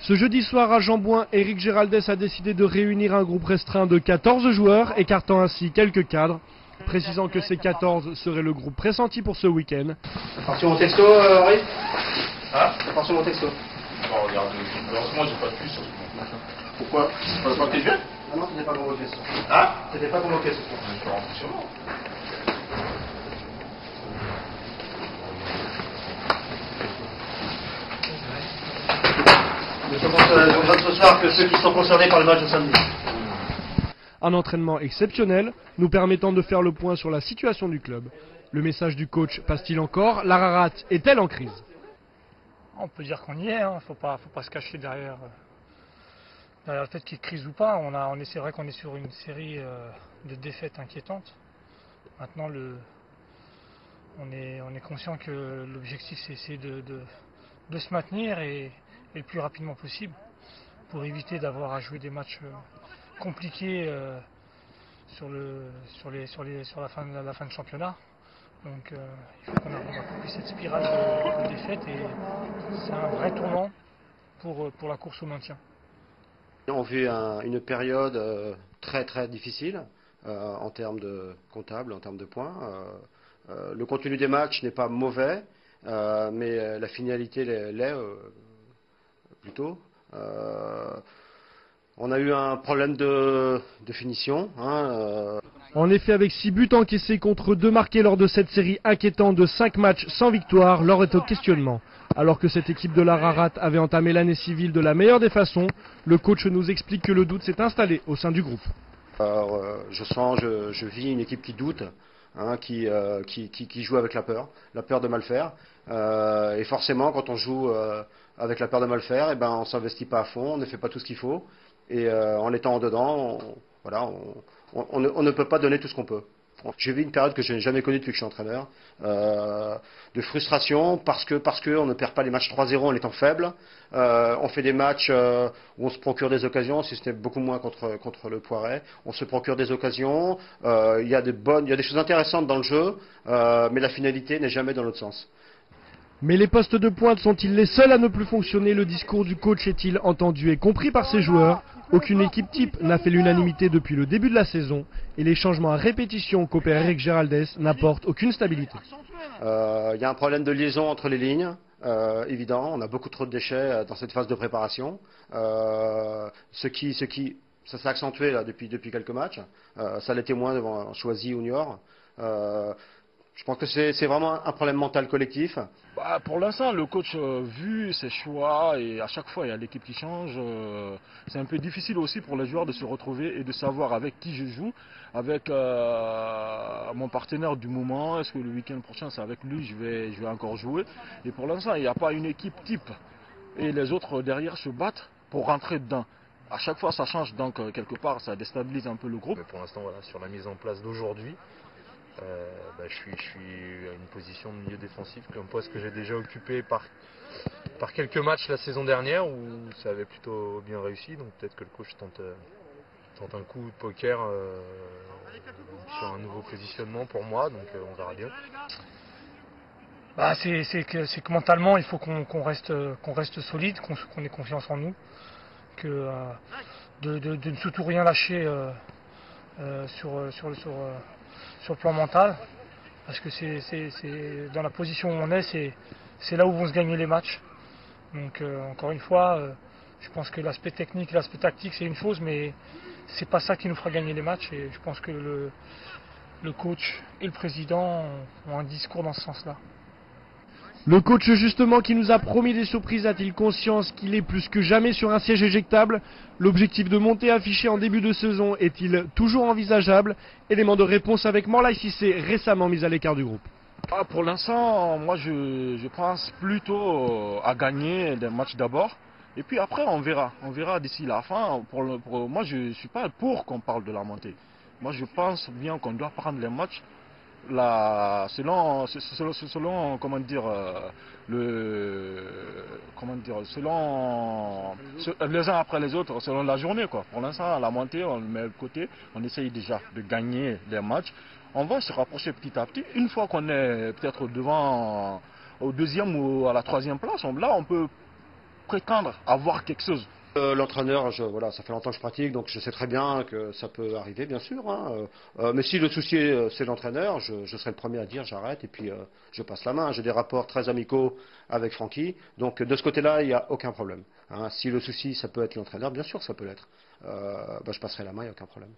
Ce jeudi soir à Jambouin, Éric Géraldès a décidé de réunir un groupe restreint de 14 joueurs, écartant ainsi quelques cadres, précisant que ces 14 seraient le groupe pressenti pour ce week-end. T'as parti mon texto, Henri? Hein? T'as parti mon texto? Bon, regarde, malheureusement j'ai pas de puce sur ce compte. Pourquoi? C'est pas le temps que t'es fait? Non, t'étais pas convoqué ce soir. Hein? T'étais pas convoqué ce soir. Je suis rentré sur moi. On note ce soir que ceux qui sont concernés par le match de samedi. Un entraînement exceptionnel, nous permettant de faire le point sur la situation du club. Le message du coach passe-t-il encore? L'Ararat est-elle en crise? On peut dire qu'on y est, hein. Faut pas se cacher derrière le fait qu'il y ait crise ou pas. C'est vrai qu'on est sur une série de défaites inquiétantes. Maintenant, on est conscient que l'objectif c'est de se maintenir et le plus rapidement possible pour éviter d'avoir à jouer des matchs compliqués sur la fin de championnat. Donc il faut qu'on arrive à couper cette spirale de défaites et c'est un vrai tournant pour la course au maintien. On vit une période très très difficile en termes de comptable, en termes de points. Le contenu des matchs n'est pas mauvais, mais la finalité l'est plutôt. On a eu un problème de finition. En effet, avec 6 buts encaissés contre 2 marqués lors de cette série inquiétante de 5 matchs sans victoire, l'heure est au questionnement. Alors que cette équipe de l'Ararat avait entamé l'année civile de la meilleure des façons, le coach nous explique que le doute s'est installé au sein du groupe. Je vis une équipe qui doute, qui joue avec la peur de mal faire. Et forcément, quand on joue avec la peur de mal faire, on ne s'investit pas à fond, on ne fait pas tout ce qu'il faut. Et en étant en dedans, on ne peut pas donner tout ce qu'on peut. J'ai vu une période que je n'ai jamais connue depuis que je suis entraîneur, de frustration parce qu'on ne perd pas les matchs 3-0 en étant faible. On fait des matchs où on se procure des occasions, si ce n'est beaucoup moins contre le Poiret. On se procure des occasions, il y a des choses intéressantes dans le jeu, mais la finalité n'est jamais dans l'autre sens. Mais les postes de pointe sont-ils les seuls à ne plus fonctionner? Le discours du coach est-il entendu et compris par ses joueurs? Aucune équipe type n'a fait l'unanimité depuis le début de la saison et les changements à répétition qu'opère Éric Géraldès n'apportent aucune stabilité. Il y a un problème de liaison entre les lignes, évident. On a beaucoup trop de déchets dans cette phase de préparation. Ça s'est accentué là, depuis quelques matchs. Ça l'était moins devant Choisy ou Niort. Je pense que c'est vraiment un problème mental collectif. Pour l'instant, le coach, vu ses choix, et à chaque fois il y a l'équipe qui change, c'est un peu difficile aussi pour les joueurs de se retrouver et de savoir avec qui je joue, avec mon partenaire du moment, est-ce que le week-end prochain c'est avec lui, je vais encore jouer. Et pour l'instant, il n'y a pas une équipe type. Et les autres derrière se battent pour rentrer dedans. À chaque fois ça change, donc quelque part ça déstabilise un peu le groupe. Mais pour l'instant, voilà, sur la mise en place d'aujourd'hui, je suis à une position de milieu défensif, un poste que j'ai déjà occupé par quelques matchs la saison dernière où ça avait plutôt bien réussi, donc peut-être que le coach tente un coup de poker sur un nouveau positionnement pour moi, donc on verra bien. C'est que mentalement il faut qu'on reste solide, qu'on ait confiance en nous, que de ne surtout rien lâcher sur le plan mental, parce que c'est dans la position où on est, c'est là où vont se gagner les matchs. Donc encore une fois, je pense que l'aspect technique, l'aspect tactique c'est une chose, mais c'est pas ça qui nous fera gagner les matchs, et je pense que le coach et le président ont un discours dans ce sens-là. Le coach justement qui nous a promis des surprises a-t-il conscience qu'il est plus que jamais sur un siège éjectable? L'objectif de montée affiché en début de saison est-il toujours envisageable? Élément de réponse avec Morlaï Cissé, récemment mis à l'écart du groupe. Pour l'instant, moi je pense plutôt à gagner des matchs d'abord. Et puis après on verra d'ici la fin. Moi je ne suis pas pour qu'on parle de la montée. Moi je pense bien qu'on doit prendre les matchs selon les uns après les autres, selon la journée quoi. Pour l'instant, la montée, on le met de côté, on essaye déjà de gagner les matchs. On va se rapprocher petit à petit. Une fois qu'on est peut-être devant au deuxième ou à la troisième place, là on peut prétendre avoir quelque chose. L'entraîneur, voilà, ça fait longtemps que je pratique, donc je sais très bien que ça peut arriver, bien sûr. Hein. Mais si le souci c'est l'entraîneur, je serai le premier à dire j'arrête et puis je passe la main. J'ai des rapports très amicaux avec Francky, donc de ce côté-là, il n'y a aucun problème. Hein. Si le souci, ça peut être l'entraîneur, bien sûr que ça peut l'être. Je passerai la main, il n'y a aucun problème.